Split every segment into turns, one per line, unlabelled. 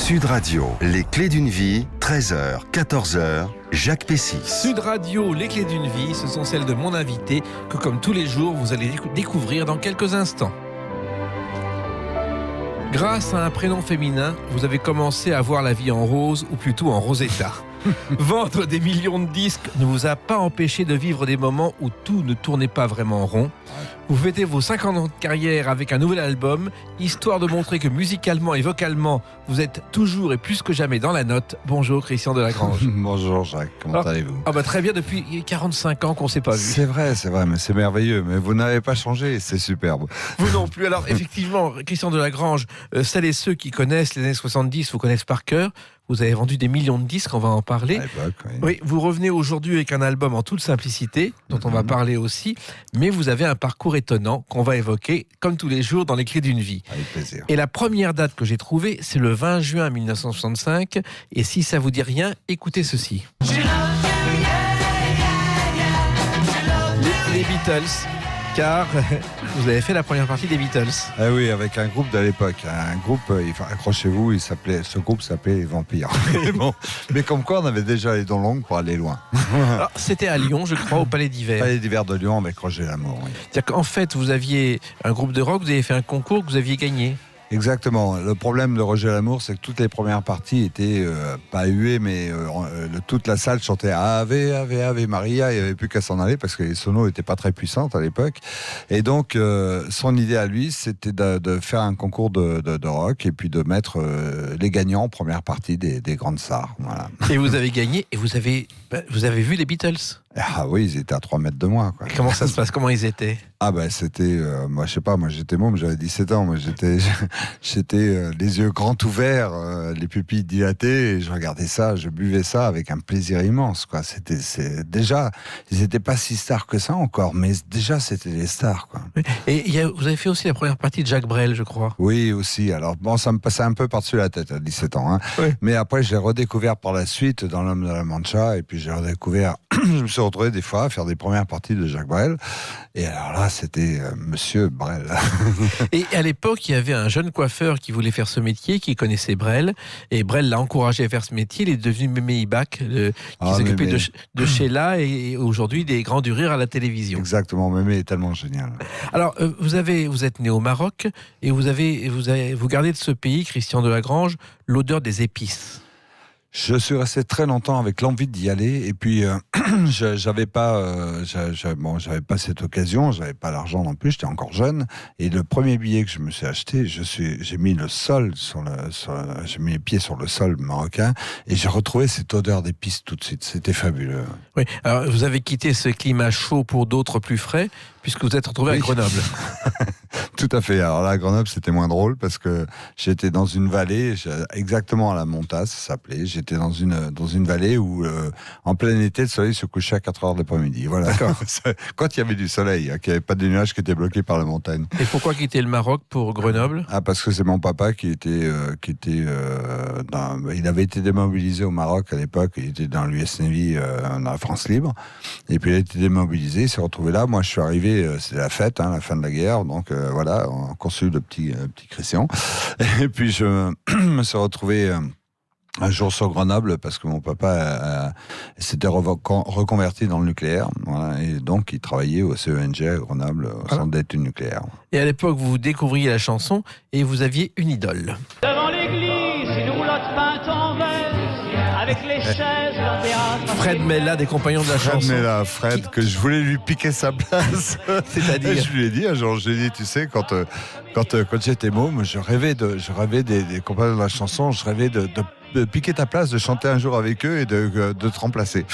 Sud Radio, les clés d'une vie, 13h, 14h, Jacques Pessis.
Sud Radio, les clés d'une vie, ce sont celles de mon invité que, comme tous les jours, vous allez découvrir dans quelques instants. Grâce à un prénom féminin, vous avez commencé à voir la vie en rose, ou plutôt en rosetta. Vendre des millions de disques ne vous a pas empêché de vivre des moments où tout ne tournait pas vraiment rond. Vous fêtez vos 50 ans de carrière avec un nouvel album, histoire de montrer que musicalement et vocalement, vous êtes toujours et plus que jamais dans la note. Bonjour Christian Delagrange.
Bonjour Jacques, comment allez-vous ?
Très bien, depuis 45 ans qu'on ne s'est pas vu.
C'est vrai, mais c'est merveilleux. Mais vous n'avez pas changé, c'est superbe.
Vous non plus. Alors effectivement, Christian Delagrange, celles et ceux qui connaissent les années 70 vous connaissent par cœur. Vous avez vendu des millions de disques, on va en parler. Oui, vous revenez aujourd'hui avec un album en toute simplicité, dont on va parler aussi, mais vous avez un parcours étonnant qu'on va évoquer, comme tous les jours, dans les clés d'une vie.
Avec plaisir. Et
la première date que j'ai trouvée, c'est le 20 juin 1965, et si ça vous dit rien, écoutez ceci. Les Beatles. Car vous avez fait la première partie des Beatles.
Ah oui, avec un groupe de l'époque. Un groupe, accrochez-vous, ce groupe s'appelait Les Vampires. Mais comme quoi, on avait déjà les dents longues pour aller loin.
Alors, c'était à Lyon, je crois, au Palais d'Hiver.
Palais d'Hiver de Lyon avec Roger Lamour. Oui.
C'est-à-dire qu'en fait, vous aviez un groupe de rock, vous avez fait un concours que vous aviez gagné.
Exactement. Le problème de Roger Lamour, c'est que toutes les premières parties étaient pas huées, mais toute la salle chantait Ave, Ave, Ave Maria. Il n'y avait plus qu'à s'en aller parce que les sonos n'étaient pas très puissantes à l'époque. Et donc, son idée à lui, c'était de faire un concours de rock et puis de mettre les gagnants en première partie des grandes stars. Voilà.
Et vous avez gagné et vous avez vu les Beatles ?
Ah oui, ils étaient à 3 mètres de moi. Quoi.
Comment ça se passe ? Comment ils étaient ?
Ah ben c'était, moi je sais pas, moi j'étais môme, j'avais 17 ans, moi j'étais les yeux grands ouverts, les pupilles dilatées, et je regardais ça, je buvais ça avec un plaisir immense, quoi. Déjà, ils n'étaient pas si stars que ça encore, mais déjà c'était les stars, quoi.
Et vous avez fait aussi la première partie de Jacques Brel, je crois.
Oui, aussi. Alors bon, ça me passait un peu par-dessus la tête à 17 ans, hein. Oui. Mais après je l'ai redécouvert par la suite dans L'Homme de la Mancha, et puis j'ai redécouvert, je me suis retrouvé des fois à faire des premières parties de Jacques Brel, et alors là c'était Monsieur Brel.
Et à l'époque, il y avait un jeune coiffeur qui voulait faire ce métier, qui connaissait Brel, et Brel l'a encouragé à faire ce métier. Il est devenu Mémé Ibach, qui s'occupait de Sheila, et aujourd'hui des Grands du Rire à la télévision.
Exactement, Mémé est tellement génial.
Alors, vous êtes né au Maroc, et vous gardez de ce pays, Christian Delagrange, l'odeur des épices.
Je suis resté très longtemps avec l'envie d'y aller, et puis j'avais pas cette occasion, j'avais pas l'argent non plus, j'étais encore jeune, et le premier billet que je me suis acheté, j'ai mis j'ai mis les pieds sur le sol marocain, et j'ai retrouvé cette odeur d'épices tout de suite, c'était fabuleux.
Oui, alors vous avez quitté ce climat chaud pour d'autres plus frais, puisque vous êtes retrouvé à Grenoble.
Tout à fait. Alors là, à Grenoble, c'était moins drôle parce que j'étais dans une vallée, exactement à la Montasse, ça s'appelait. J'étais dans une vallée où, en plein été, le soleil se couchait à 4h de l'après-midi. Voilà. Quand il y avait du soleil, qu'il n'y avait pas de nuages qui étaient bloqués par la montagne.
Et pourquoi quitter le Maroc pour Grenoble ?
Ah, parce que c'est mon papa il avait été démobilisé au Maroc à l'époque. Il était dans l'US Navy, dans la France libre. Et puis il a été démobilisé, il s'est retrouvé là. Moi, je suis arrivé, c'était la fête, la fin de la guerre. Donc voilà, on consul le petit Christian. Et puis je me suis retrouvé un jour sur Grenoble parce que mon papa s'était reconverti dans le nucléaire. Voilà, et donc il travaillait au CENG à Grenoble, au centre d'études nucléaires.
Et à l'époque, vous découvriez la chanson et vous aviez une idole.
Devant l'église, une roulotte peinte en vert, avec les chaises, la terrasse.
Fred Mella, des compagnons de la chanson.
Fred, que je voulais lui piquer sa place.
C'est-à-dire,
je lui ai dit un jour, tu sais, quand j'étais môme, je rêvais des compagnons de la chanson, je rêvais de piquer ta place, de chanter un jour avec eux et de te remplacer.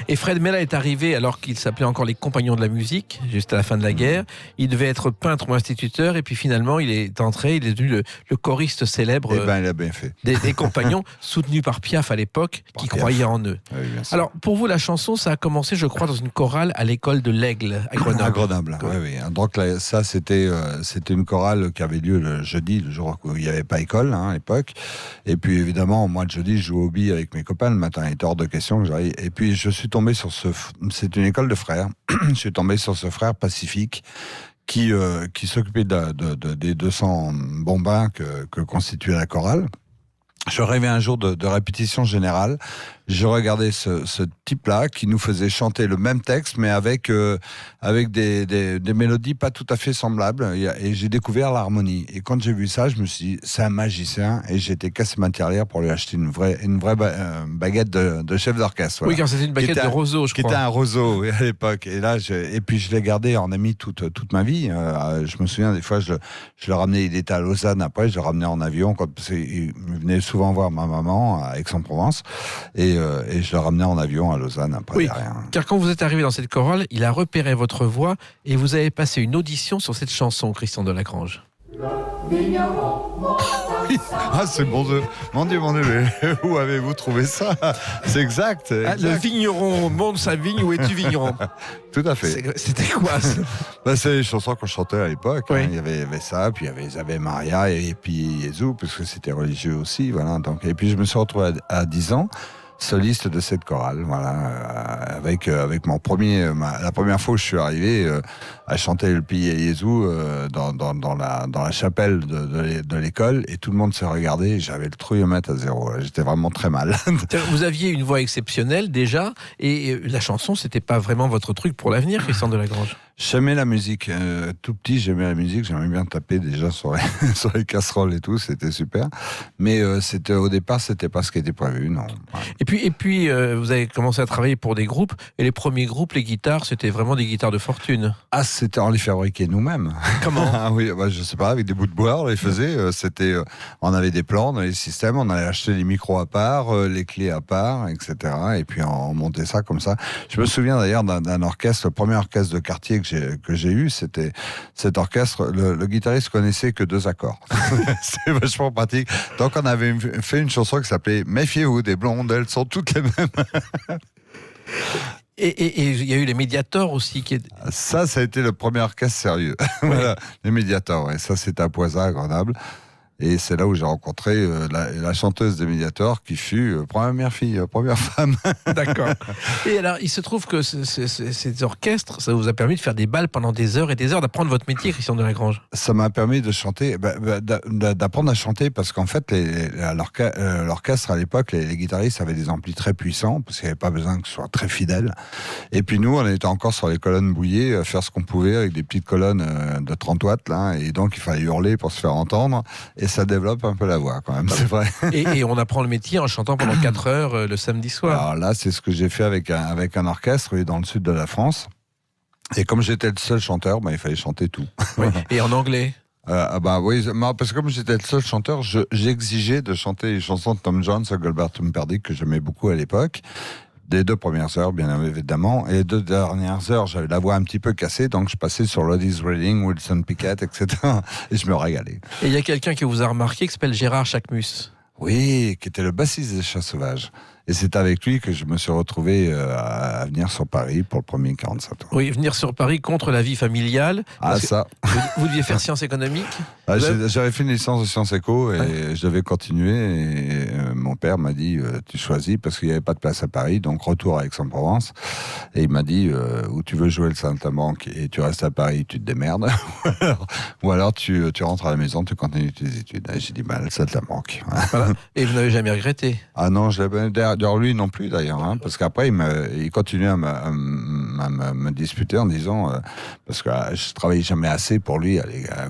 Et Fred Mella est arrivé alors qu'il s'appelait encore les Compagnons de la musique, juste à la fin de la guerre. Il devait être peintre ou instituteur, et puis finalement il est entré, il est devenu le choriste célèbre.
Il a bien fait.
Des Compagnons, soutenu par Piaf à l'époque, qui croyait en eux. Oui, alors pour vous, la chanson, ça a commencé, je crois, dans une chorale à l'école de l'Aigle à Grenoble.
À Grenoble, oui. Donc là, ça, c'était une chorale qui avait lieu le jeudi, le jour où il n'y avait pas école à l'époque. Et puis évidemment, moi le jeudi, je jouais au billes avec mes copains. Le matin, il était hors de question que j'arrive. Et puis je suis tombé sur c'est une école de frères. Je suis tombé sur ce frère Pacifique qui s'occupait des 200 bombins que constituait la chorale. Je rêvais un jour de répétition générale. Je regardais ce type-là qui nous faisait chanter le même texte, mais avec des mélodies pas tout à fait semblables. Et j'ai découvert l'harmonie. Et quand j'ai vu ça, je me suis dit, c'est un magicien. Et j'ai été cassé ma tirelire pour lui acheter une vraie baguette de chef d'orchestre. Voilà.
Oui, car c'était une baguette de roseau, je crois.
Qui était un roseau, oui, à l'époque. Et là, et puis je l'ai gardé en ami toute ma vie. Je me souviens, des fois, je le ramenais, il était à Lausanne après, je le ramenais en avion. Il venait souvent voir ma maman à Aix-en-Provence. Et je le ramenais en avion à Lausanne après.
Oui,
derrière.
car quand vous êtes arrivé dans cette chorale, il a repéré votre voix et vous avez passé une audition sur cette chanson, Christian Delagrange.
Ah, c'est bon Dieu. Mon Dieu, mais où avez-vous trouvé ça? C'est exact.
Le vigneron monte sa vigne, où es-tu vigneron?
Tout à fait.
C'était quoi ça?
C'est les chansons qu'on chantait à l'époque.
Oui.
Il y avait ça, puis il y avait Maria et puis Jésus, parce que c'était religieux aussi. Voilà. Donc, et puis je me suis retrouvé à 10 ans soliste de cette chorale, voilà, avec mon premier, la première fois où je suis arrivé à chanter le Pie Jésus dans la chapelle de l'école, et tout le monde se regardait, et j'avais le trouillomètre à zéro, j'étais vraiment très mal.
Vous aviez une voix exceptionnelle déjà, et la chanson, c'était pas vraiment votre truc pour l'avenir, Christian Delagrange.
J'aimais la musique, tout petit j'aimais la musique, j'aimais bien taper déjà sur les casseroles et tout, c'était super, mais au départ c'était pas ce qui était prévu, non.
Et puis vous avez commencé à travailler pour des groupes, et les premiers groupes, les guitares, c'était vraiment des guitares de fortune.
Ah, on les fabriquait nous-mêmes.
Comment?
Ah oui, je sais pas, avec des bouts de bois on les faisait, on avait des plans dans les systèmes, on allait acheter les micros à part, les clés à part, etc. Et puis on montait ça comme ça. Je me souviens d'ailleurs d'un orchestre, le premier orchestre de quartier que j'ai eu, c'était cet orchestre, le guitariste connaissait que 2 accords. C'était vachement pratique. Donc on avait fait une chanson qui s'appelait « Méfiez-vous des blondes, elles sont toutes les mêmes ».
Et il y a eu les Médiators aussi.
Ça a été le premier orchestre sérieux. Voilà, les Médiators, ouais. Ça c'était à Poisat, à Grenoble. Et c'est là où j'ai rencontré la chanteuse des Médiators, qui fut première fille, première femme.
D'accord. Et alors, il se trouve que ces orchestres, ça vous a permis de faire des balles pendant des heures et des heures, d'apprendre votre métier, Christian Delagrange.
Ça m'a permis de chanter, d'apprendre à chanter, parce qu'en fait, l'orchestre à l'époque, les guitaristes avaient des amplis très puissants, parce qu'il n'y avait pas besoin que ce soit très fidèle. Et puis nous, on était encore sur les colonnes bouillées, à faire ce qu'on pouvait avec des petites colonnes de 30 watts, là, et donc il fallait hurler pour se faire entendre. Et ça développe un peu la voix quand même, c'est vrai.
Et on apprend le métier en chantant pendant 4 heures le samedi soir.
Alors là, c'est ce que j'ai fait avec un orchestre dans le sud de la France. Et comme j'étais le seul chanteur, il fallait chanter tout.
Oui. Et en anglais?
Oui, parce que comme j'étais le seul chanteur, j'exigeais de chanter les chansons de Tom Jones, Gilbert Humperdinck, que j'aimais beaucoup à l'époque. Des 2 premières heures, bien évidemment. Et les 2 dernières heures, j'avais la voix un petit peu cassée, donc je passais sur Lodies Reading, Wilson Pickett, etc. Et je me régalais. Et
il y a quelqu'un qui vous a remarqué qui s'appelle Gérard Chakmus.
Oui, qui était le bassiste des Chats Sauvages. Et c'est avec lui que je me suis retrouvé à venir sur Paris pour le premier 47 ans.
Oui, venir sur Paris contre la vie familiale.
Ah, ça.
Vous deviez faire sciences économiques?
J'avais fait une licence de sciences éco et je devais continuer. Et mon père m'a dit, tu choisis, parce qu'il n'y avait pas de place à Paris, donc retour à Aix-en-Provence. Et il m'a dit, où tu veux jouer le saltimbanque et tu restes à Paris, tu te démerdes. Ou alors tu rentres à la maison, tu continues tes études. Et j'ai dit, le saltimbanque.
Voilà. Et vous n'avez jamais regretté?
Ah non, je l'avais d'ailleurs lui non plus d'ailleurs, parce qu'après il continuait à me disputer en disant, parce que je travaillais jamais assez pour lui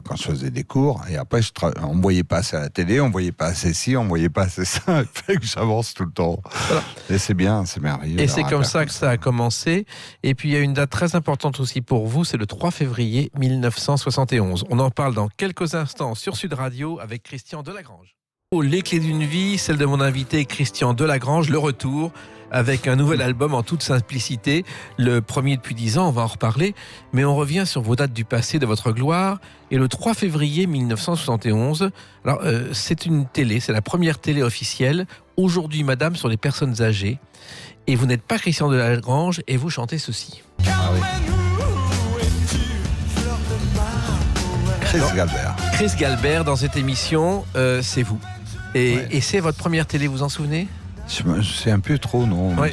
quand je faisais des cours, et après on me voyait pas assez à la télé, on me voyait pas assez ci, on me voyait pas assez ça, il fait que j'avance tout le temps. Voilà. Et c'est bien, c'est merveilleux.
Et c'est comme ça que ça a commencé. Et puis il y a une date très importante aussi pour vous, c'est le 3 février 1971. On en parle dans quelques instants sur Sud Radio avec Christian Delagrange. Les clés d'une vie, celle de mon invité Christian Delagrange, le retour avec un nouvel album en toute simplicité, le premier depuis 10 ans, on va en reparler, mais on revient sur vos dates du passé, de votre gloire, et le 3 février 1971, alors c'est une télé, c'est la première télé officielle, Aujourd'hui Madame sur les personnes âgées, et vous n'êtes pas Christian Delagrange, et vous chantez ceci.
Ah oui. Chris Galbert. Chris
Galbert dans cette émission, c'est vous. Et c'est votre première télé, vous en souvenez?
Je me souviens plus trop, non.
Ouais.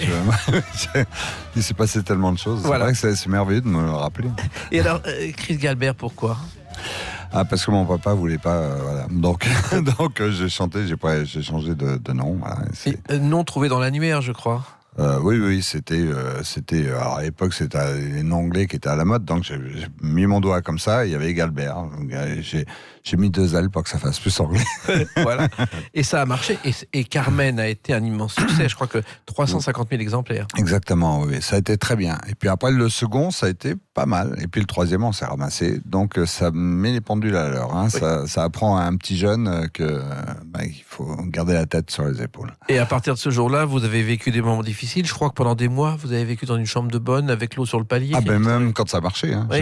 Il s'est passé tellement de choses. Voilà. C'est vrai que c'est merveilleux de me le rappeler.
Et alors, Chris Galbert, pourquoi?
Ah, parce que mon papa voulait pas, voilà. Donc j'ai chanté, j'ai changé de nom. Voilà,
Nom trouvé dans l'annuaire, je crois.
Oui, c'était. Alors à l'époque, c'était un anglais qui était à la mode, donc j'ai mis mon doigt comme ça. Il y avait Galbert. Donc, j'ai mis 2 L pour que ça fasse plus anglais.
Voilà. Et ça a marché. Et Carmen a été un immense succès. Je crois que 350 000 exemplaires.
Exactement, oui. Ça a été très bien. Et puis après, le second, ça a été pas mal. Et puis le troisième, on s'est ramassé. Donc ça met les pendules à l'heure. Hein. Oui. Ça apprend à un petit jeune qu'il faut garder la tête sur les épaules.
Et à partir de ce jour-là, vous avez vécu des moments difficiles. Je crois que pendant des mois, vous avez vécu dans une chambre de bonne avec l'eau sur le palier.
Ah ben même quand ça marchait. Hein. Oui.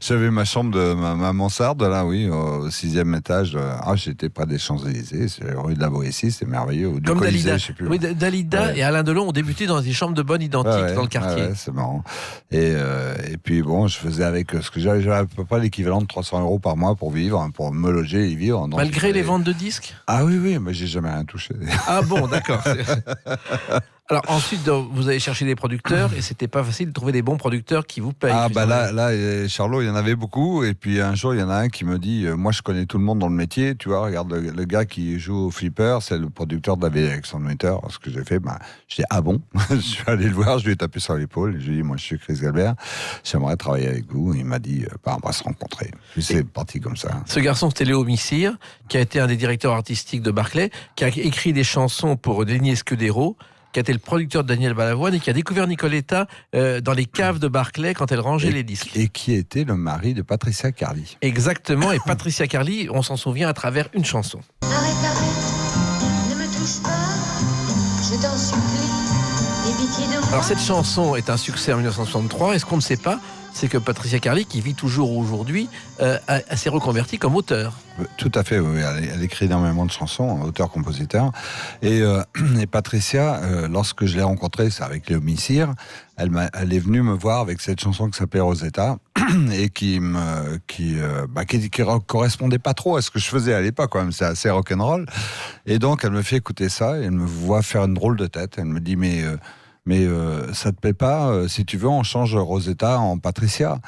J'avais ma chambre de ma mansarde là, oui, au 6e étage. J'étais près des Champs-Élysées, c'est rue de la Boétie, c'est merveilleux. Ou du
comme
Colisée,
Dalida.
Je sais plus.
Oui, Dalida et Alain Delon ont débuté dans des chambres de bonne identiques dans le quartier.
Ouais, c'est marrant. Et puis bon, je faisais avec ce que j'avais à peu près l'équivalent de 300 € par mois pour vivre, hein, pour me loger et vivre. Donc,
malgré les ventes de disques.
Ah oui, mais j'ai jamais rien touché.
Ah bon, d'accord. Alors ensuite, vous allez chercher des producteurs et c'était pas facile de trouver des bons producteurs qui vous payent.
Ah bah là, Charlot, il y en avait beaucoup. Et puis un jour, il y en a un qui me dit, moi je connais tout le monde dans le métier. Tu vois, regarde le gars qui joue au flipper, c'est le producteur de la vieille Alexandre Winter. Ce que j'ai fait, je dis ah bon. Je suis allé le voir, je lui ai tapé sur l'épaule. Je lui ai dit, moi je suis Chris Galbert, j'aimerais travailler avec vous. Et il m'a dit, on va se rencontrer. Puis c'est parti comme ça.
Ce garçon, c'était Léo Missire, qui a été un des directeurs artistiques de Barclay, qui a écrit des chansons pour Denis Escudero, qui a été le producteur de Daniel Balavoine et qui a découvert Nicoletta dans les caves de Barclay quand elle rangeait les disques.
Et qui était le mari de Patricia Carly.
Exactement, et Patricia Carly, on s'en souvient à travers une chanson.
Arrête, ne me touche pas, je t'en supplie, aie pitié de moi.
Alors cette chanson est un succès en 1963, et ce qu'on ne sait pas, c'est que Patricia Carly, qui vit toujours aujourd'hui, s'est reconvertie comme auteur.
Tout à fait, oui. Elle écrit énormément de chansons, auteur-compositeur. Et Patricia, lorsque je l'ai rencontrée, c'est avec Léo Missire, elle est venue me voir avec cette chanson qui s'appelait Rosetta et qui correspondait pas trop à ce que je faisais à l'époque, quand même. C'est assez rock'n'roll. Et donc, elle me fait écouter ça et elle me voit faire une drôle de tête. Elle me dit, mais ça te plaît pas, si tu veux, on change Rosetta en Patricia.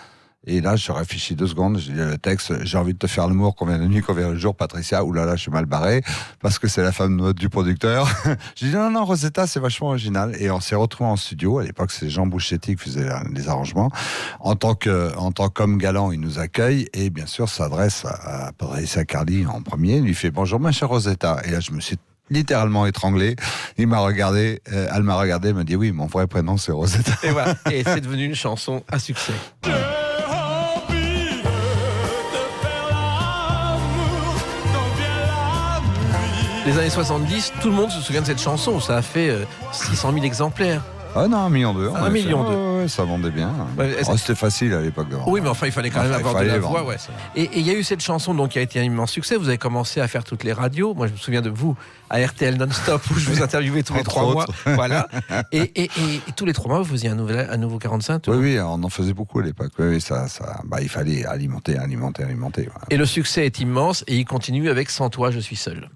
Et là, je réfléchis 2 secondes, je dis le texte, j'ai envie de te faire l'amour, combien de nuit, combien de jours, Patricia, oulala, je suis mal barré, parce que c'est la femme du producteur. Je dis non, Rosetta, c'est vachement original. Et on s'est retrouvés en studio, à l'époque, c'est Jean Bouchetti qui faisait les arrangements. En tant qu'homme galant, il nous accueille, et bien sûr, s'adresse à Patricia Carly en premier, il lui fait bonjour, ma chère Rosetta. Et là, je me suis littéralement étranglé. Elle m'a regardé, elle m'a dit oui, mon vrai prénom c'est Rosetta.
Et voilà, et c'est devenu une chanson à succès. Les années 70, tout le monde se souvient de cette chanson. Ça a fait 600 000 exemplaires.
Ah non, 1,2 million.
1,2 million.
Ça vendait bien.
Ouais,
c'était facile à l'époque.
Oui, mais enfin, il fallait quand même avoir de la voix. Ouais. Et il y a eu cette chanson donc, qui a été un immense succès. Vous avez commencé à faire toutes les radios. Moi, je me souviens de vous à RTL non-stop où je vous interviewais tous les 3 mois. Voilà. Et tous les 3 mois, vous faisiez un nouveau 45 tours.
Oui, on en faisait beaucoup à l'époque. Oui, il fallait alimenter. Voilà.
Et le succès est immense et il continue avec Sans toi, je suis seul.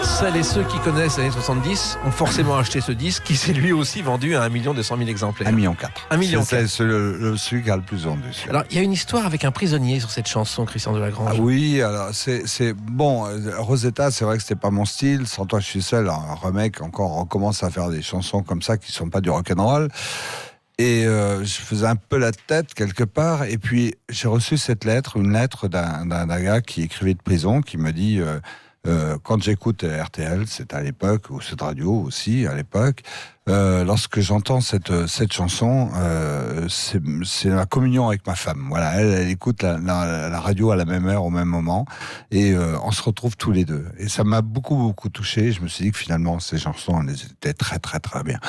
Celles et ceux qui connaissent les années 70 ont forcément acheté ce disque qui s'est lui aussi vendu à 1 200 000 exemplaires.
1,4 million.
1,4 million.
C'est celui qui a le plus vendu.
Alors, il y a une histoire avec un prisonnier sur cette chanson, Christian Delagrange.
Ah oui, alors c'est bon. Rosetta, c'est vrai que c'était pas mon style. Sans toi, je suis seul. Un remake, encore, on commence à faire des chansons comme ça qui sont pas du rock'n'roll. Et je faisais un peu la tête quelque part. Et puis, j'ai reçu une lettre d'un gars qui écrivait de prison, qui me dit... quand j'écoute RTL, c'est à l'époque, ou cette radio aussi à l'époque, lorsque j'entends cette chanson, c'est la communion avec ma femme. Voilà, elle écoute la radio à la même heure, au même moment, et on se retrouve tous les deux. Et ça m'a beaucoup touché. Je me suis dit que finalement, ces chansons, elles étaient très bien.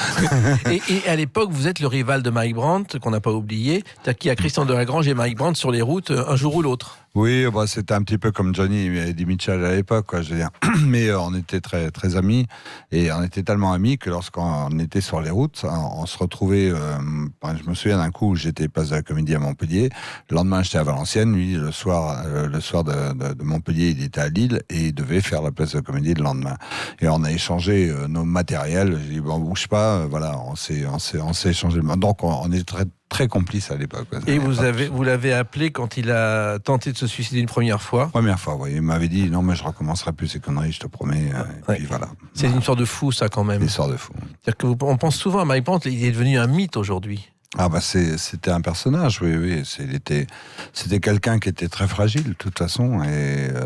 Et à l'époque, vous êtes le rival de Mike Brandt, qu'on n'a pas oublié, c'est-à-dire qu'il y a Christian Delagrange et Mike Brandt sur les routes un jour ou l'autre.
Oui, c'était un petit peu comme Johnny et Eddie Mitchell à l'époque, quoi, je veux dire. Mais on était très amis, et on était tellement amis que lorsqu'on était sur les routes. On se retrouvait, je me souviens d'un coup où j'étais place de la Comédie à Montpellier. Le lendemain, j'étais à Valenciennes. Lui, le soir de Montpellier, il était à Lille et il devait faire la place de la Comédie le lendemain. Et on a échangé nos matériels. J'ai dit, bon, bouge pas. Voilà, on s'est échangé. Donc, on est très complices à l'époque.
Et vous l'avez appelé quand il a tenté de se suicider une première fois.
Première fois, oui. Il m'avait dit, non, mais je recommencerai plus ces conneries, je te promets. Et puis voilà.
C'est une histoire de fou, ça, quand même.
Une histoire de fou.
C'est-à-dire on pense souvent à Mike Brandt, il est devenu un mythe aujourd'hui.
Ah bah c'était un personnage, oui. C'était quelqu'un qui était très fragile, de toute façon,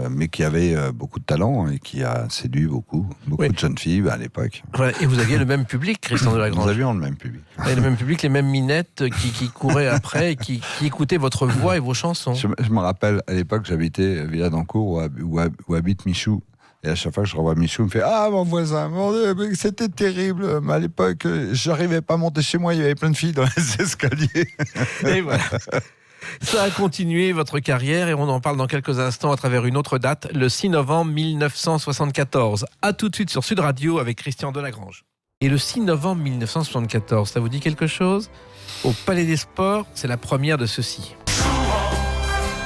mais qui avait beaucoup de talent et qui a séduit beaucoup de jeunes filles à l'époque.
Voilà, et vous aviez le même public, Christian Delagrange.
Nous avions le même public.
Et le même public, les mêmes minettes qui couraient après, et qui écoutaient votre voix et vos chansons.
Je me rappelle, à l'époque, j'habitais Villadancourt, où habite Michou. Et à chaque fois que je revois Michou, il me fait « Ah, mon voisin, mon Dieu, mais c'était terrible. Mais à l'époque, j'arrivais pas à monter chez moi, il y avait plein de filles dans les escaliers. »
Et voilà. Ça a continué votre carrière et on en parle dans quelques instants à travers une autre date, le 6 novembre 1974. A tout de suite sur Sud Radio avec Christian Delagrange. Et le 6 novembre 1974, ça vous dit quelque chose ? Au Palais des Sports, c'est la première de ceci.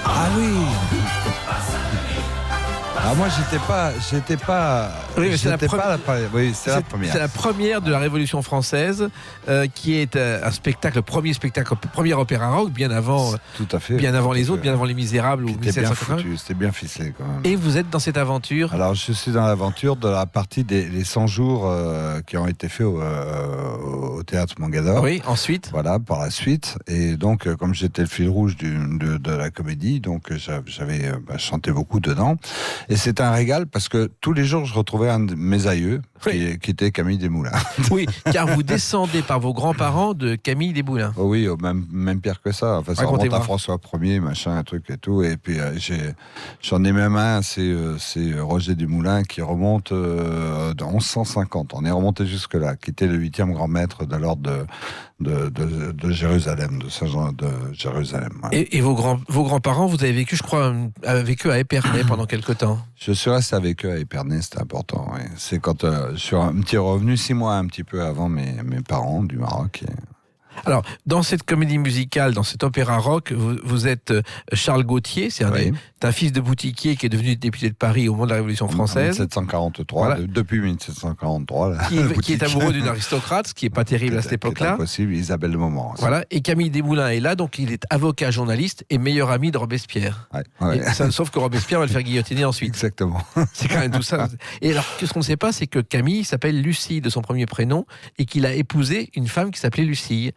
Ah oui. Ah moi j'étais pas.
Oui, mais c'est la
première.
C'est la première de la Révolution française, qui est un spectacle, le premier opéra rock, bien avant.
Tout à fait.
Bien avant les autres, bien avant Les Misérables ou
C'était bien
1780.
foutu, c'était bien ficelé quand même.
Et vous êtes dans cette aventure.
Alors je suis dans l'aventure de la partie des 100 jours qui ont été faits au théâtre Mogador.
Oui, ensuite.
Voilà, par la suite. Et donc, comme j'étais le fil rouge de la comédie, donc j'avais chanté beaucoup dedans. Et c'était un régal parce que tous les jours, je retrouvais un de mes aïeux qui était Camille Desmoulins.
Oui, car vous descendez par vos grands-parents de Camille Desmoulins.
Oh oui, même pire que ça. Enfin, ça remonte à François Ier, machin, un truc et tout. Et puis, j'en ai même un, c'est Roger Desmoulins qui remonte de 1150. On est remonté jusque-là, qui était le 8e grand maître de l'ordre de Jérusalem, de Saint-Jean de Jérusalem. Voilà.
Et vos grands-parents, vous avez vécu, je crois, avec eux à Épernay pendant quelque temps.
Je suis resté avec eux à Épernay, c'était important. Oui. C'est quand je suis un petit revenu 6 mois un petit peu avant mes parents du Maroc.
Alors, dans cette comédie musicale, dans cet opéra rock, vous êtes Charles Gauthier, c'est un fils de boutiquier qui est devenu député de Paris au moment de la Révolution française.
1743, voilà. Depuis 1743.
Qui est amoureux d'une aristocrate, ce qui n'est pas terrible à cette époque-là.
C'est impossible, Isabelle de Moment.
Voilà, et Camille Desmoulins est là, donc il est avocat, journaliste et meilleur ami de Robespierre.
Ouais.
Sauf que Robespierre va le faire guillotiner ensuite.
Exactement.
C'est quand même tout ça. Et alors, ce qu'on ne sait pas, c'est que Camille s'appelle Lucie de son premier prénom et qu'il a épousé une femme qui s'appelait Lucille.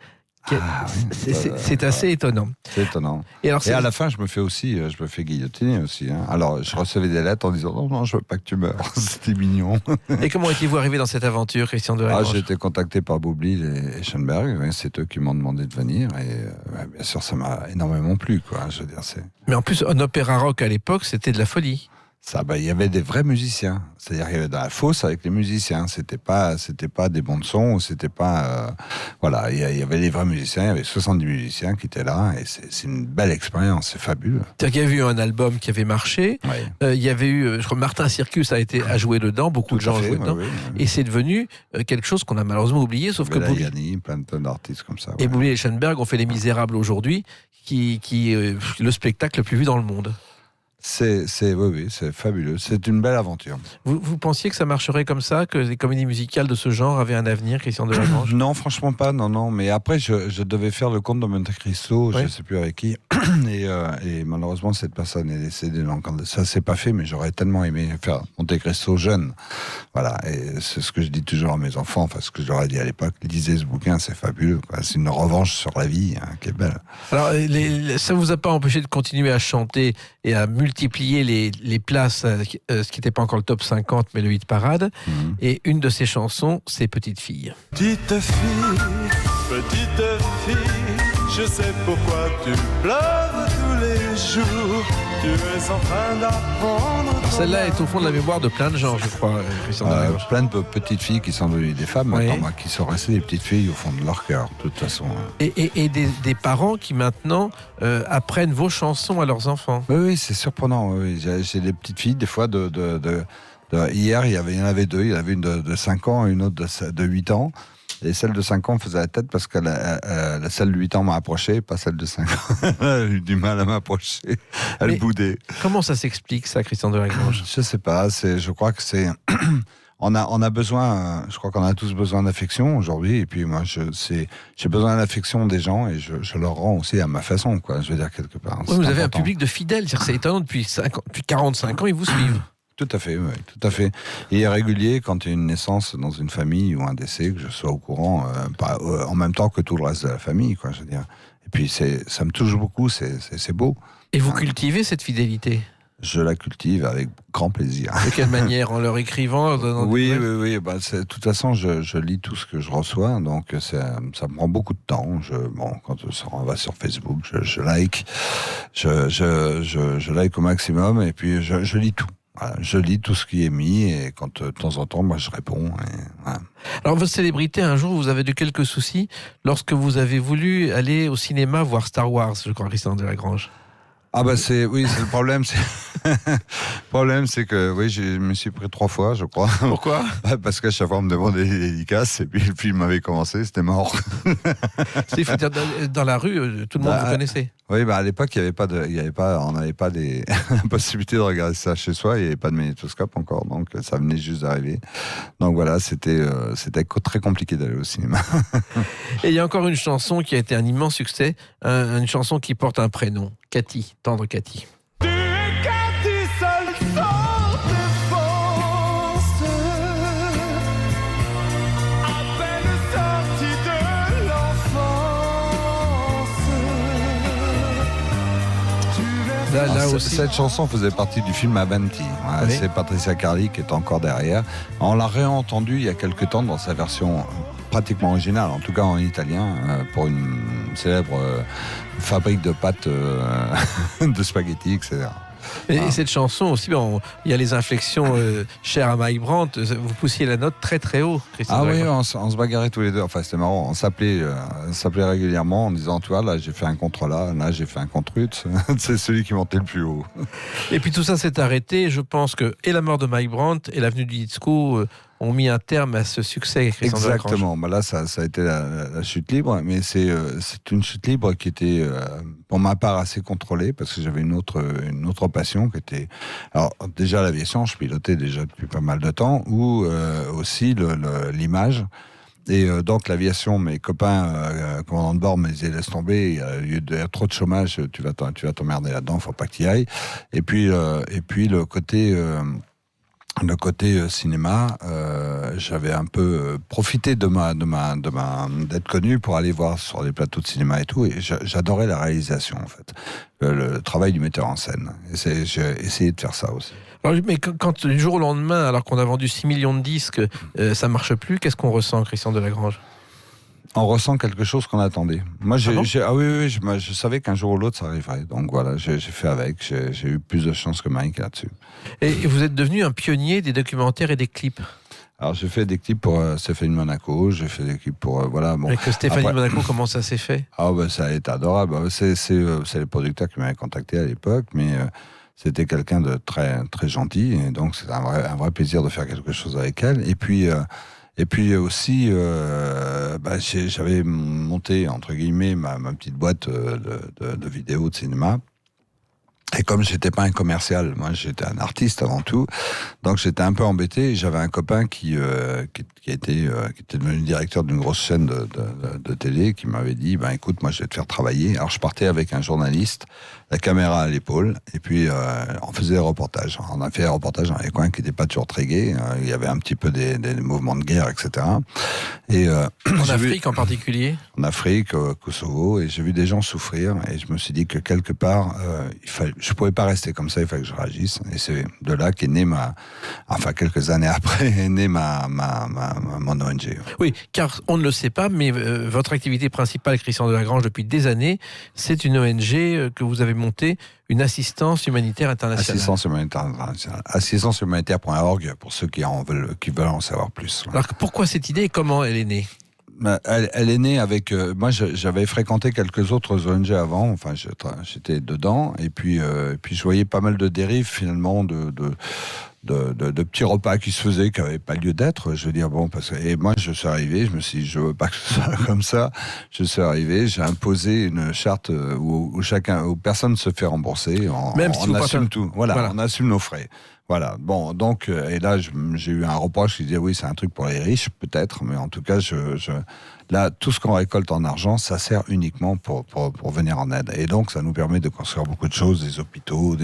C'est assez étonnant.
C'est étonnant. Et à la fin, je me fais guillotiner aussi. Hein. Alors, je recevais des lettres en disant non, je veux pas que tu meurs. C'était mignon.
Et comment étiez-vous arrivé dans cette aventure, Christian Delagrange ?
J'ai été contacté par Boublil et Schoenberg. C'est eux qui m'ont demandé de venir. Et bien sûr, ça m'a énormément plu. Quoi. Je veux dire,
mais en plus, un opéra rock à l'époque, c'était de la folie.
Il y avait des vrais musiciens. C'est-à-dire qu'il y avait dans la fosse avec les musiciens. C'était pas des bons de son. C'était pas, voilà. Il y avait les vrais musiciens. Il y avait 70 musiciens qui étaient là. Et c'est une belle expérience. C'est fabuleux.
C'est-à-dire qu'il y avait eu un album qui avait marché. Ouais. Il y avait eu, je crois, Martin Circus a joué dedans. Beaucoup de gens ont joué dedans. Oui. Et c'est devenu quelque chose qu'on a malheureusement oublié. Sauf que
Yanni, plein d'artistes comme ça.
Et Boublil et Schoenberg ont fait Les Misérables aujourd'hui, qui est le spectacle le plus vu dans le monde.
C'est fabuleux. C'est une belle aventure.
Vous pensiez que ça marcherait comme ça, que les comédies musicales de ce genre avaient un avenir, Christian Delagrange ?
Non, franchement pas. Non. Mais après, je devais faire le Comte de Monte Cristo, je ne sais plus avec qui. Et malheureusement, cette personne est décédée. Donc, ça s'est pas fait, mais j'aurais tellement aimé faire Monte Cristo jeune. Voilà. Et c'est ce que je dis toujours à mes enfants, enfin, ce que je leur ai dit à l'époque. Lisez ce bouquin, c'est fabuleux. Quoi. C'est une revanche sur la vie qui est belle.
Alors, ça vous a pas empêché de continuer à chanter et à multiplier les places, ce qui n'était pas encore le top 50, mais le hit parade. Et une de ces chansons, c'est Petite fille.
Petite fille, je sais pourquoi tu pleures tous les jours. Tu es en train d'apprendre.
Celle-là est au fond de la mémoire de plein de gens, je crois, Christian Delagrange.
Plein de petites filles qui sont devenues des femmes, maintenant, qui sont restées des petites filles au fond de leur cœur, de toute façon.
Et des parents qui maintenant apprennent vos chansons à leurs enfants.
Oui, c'est surprenant. Oui. J'ai des petites filles, des fois, hier, il y en avait 2. Il y en avait une de 5 ans et une autre de 8 ans. Et celle de 5 ans faisait la tête parce que celle de 8 ans m'a approché, pas celle de 5 ans. Elle a eu du mal à m'approcher. Elle boudait.
Comment ça s'explique, ça, Christian Delagrange?
Je sais pas, je crois que c'est... On a besoin, je crois qu'on a tous besoin d'affection aujourd'hui, et puis moi j'ai besoin d'affection des gens et je leur rends aussi à ma façon, quoi. Je veux dire quelque part.
Oui, vous avez un public de fidèles, c'est étonnant, depuis 45 ans, ils vous suivent.
Tout à fait, oui, tout à fait. Il est régulier quand il y a une naissance dans une famille ou un décès, que je sois au courant, en même temps que tout le reste de la famille, quoi. Je veux dire. Et puis ça me touche beaucoup, c'est beau.
Et vous cultivez cette fidélité?
Je la cultive avec grand plaisir.
De quelle manière? En leur écrivant?
Oui. De toute façon, je lis tout ce que je reçois, donc ça me prend beaucoup de temps. Quand on va sur Facebook, je like, je like au maximum, et puis je lis tout. Voilà, je lis tout ce qui est mis, et quand de temps en temps, moi, je réponds. Voilà.
Alors, votre célébrité, un jour, vous avez eu quelques soucis lorsque vous avez voulu aller au cinéma voir Star Wars, je crois, Christian Delagrange.
Ah bah c'est le problème, le problème c'est que je me suis pris 3 fois, je crois.
Pourquoi?
Parce qu'à chaque fois on me demandait des dédicaces, et puis le film avait commencé, c'était mort.
Il faut dire, dans la rue, tout le monde vous connaissait.
Oui, à l'époque on n'avait pas la possibilité de regarder ça chez soi, il n'y avait pas de magnétoscope encore, donc ça venait juste d'arriver. Donc voilà, c'était très compliqué d'aller au cinéma.
Et il y a encore une chanson qui a été un immense succès, une chanson qui porte un prénom, Cathy, tendre Cathy.
Tu es Cathy, seule forte force, à peine sortie de l'enfance.
Là aussi.
Cette chanson faisait partie du film Avanti. Voilà,
Oui.
C'est Patricia Carly qui est encore derrière. On l'a réentendu il y a quelque temps dans sa version pratiquement originale, en tout cas en italien, pour une célèbre fabrique de pâtes de spaghettis, etc.
Et cette chanson aussi, il y a les inflexions chères à Mike Brandt. Vous poussiez la note très très haut, Christian.
Ah oui, on se bagarrait tous les deux. Enfin, c'était marrant. On s'appelait régulièrement en disant, tu vois, là j'ai fait un contre là j'ai fait un contre Rutz. C'est celui qui montait le plus haut.
Et puis tout ça s'est arrêté. Je pense que et la mort de Mike Brandt et l'avenue du disco ont mis un terme à ce succès, Christian Delagrange.
Exactement. Là, ça a été la chute libre, mais c'est une chute libre qui était, pour ma part, assez contrôlée, parce que j'avais une autre passion qui était, alors déjà l'aviation, je pilotais déjà depuis pas mal de temps, ou aussi l'image. Et donc l'aviation, mes copains commandants de bord me disaient, laisse tomber, il y a trop de chômage, tu vas t'emmerder là-dedans, faut pas que tu y ailles. Et puis le côté cinéma, j'avais un peu profité d'être connu pour aller voir sur les plateaux de cinéma et tout, et j'adorais la réalisation, en fait, le travail du metteur en scène. Et j'ai essayé de faire ça aussi.
Alors, mais quand du jour au lendemain, alors qu'on a vendu 6 millions de disques, ça marche plus, qu'est-ce qu'on ressent, Christian Delagrange?
On ressent quelque chose qu'on attendait. Moi,
bon
je savais qu'un jour ou l'autre ça arriverait. Donc voilà, j'ai fait avec. J'ai eu plus de chance que Mike là-dessus.
Et vous êtes devenu un pionnier des documentaires et des clips.
Alors j'ai fait des clips pour Stéphanie Monaco, j'ai fait des clips pour
Avec Stéphanie Monaco, comment ça s'est fait?
Ça a été adorable. C'est les producteurs qui m'avaient contacté à l'époque, mais c'était quelqu'un de très très gentil, et donc c'était un vrai plaisir de faire quelque chose avec elle. Et puis aussi, j'avais monté, entre guillemets, ma petite boîte de vidéos de cinéma. Et comme j'étais pas un commercial, moi j'étais un artiste avant tout, donc j'étais un peu embêté. J'avais un copain qui était devenu directeur d'une grosse chaîne de télé, qui m'avait dit, écoute, moi je vais te faire travailler. Alors je partais avec un journaliste, la caméra à l'épaule, et puis on faisait des reportages. On a fait des reportages dans les coins qui n'étaient pas toujours très gais. Il y avait un petit peu des mouvements de guerre, etc. Et
en Afrique en particulier.
En Afrique, au Kosovo, et j'ai vu des gens souffrir, et je me suis dit que quelque part, je pouvais pas rester comme ça, il fallait que je réagisse. Et c'est de là qu'est née quelques années après, est née mon ONG.
Oui, car on ne le sait pas, mais votre activité principale, Christian Delagrange, depuis des années, c'est une ONG que vous avez montée, une assistance humanitaire internationale.
Assistance humanitaire internationale. Assistancehumanitaire.org pour ceux qui veulent en savoir plus.
Alors pourquoi cette idée et comment elle est née?
Elle est née avec... moi, j'avais fréquenté quelques autres ONG avant, enfin, j'étais dedans, et puis je voyais pas mal de dérives, finalement, de petits repas qui se faisaient, qui n'avaient pas lieu d'être. Je veux dire, bon, et moi, je suis arrivé, je me suis dit, je veux pas que ce soit comme ça. Je suis arrivé, j'ai imposé une charte où personne se fait rembourser.
Même si
on
vous
assume
partez-
tout. Voilà, on assume nos frais. Voilà. Bon, donc, et là, j'ai eu un reproche qui disait, oui, c'est un truc pour les riches, peut-être, mais en tout cas, là, tout ce qu'on récolte en argent, ça sert uniquement pour venir en aide. Et donc, ça nous permet de construire beaucoup de choses, des hôpitaux,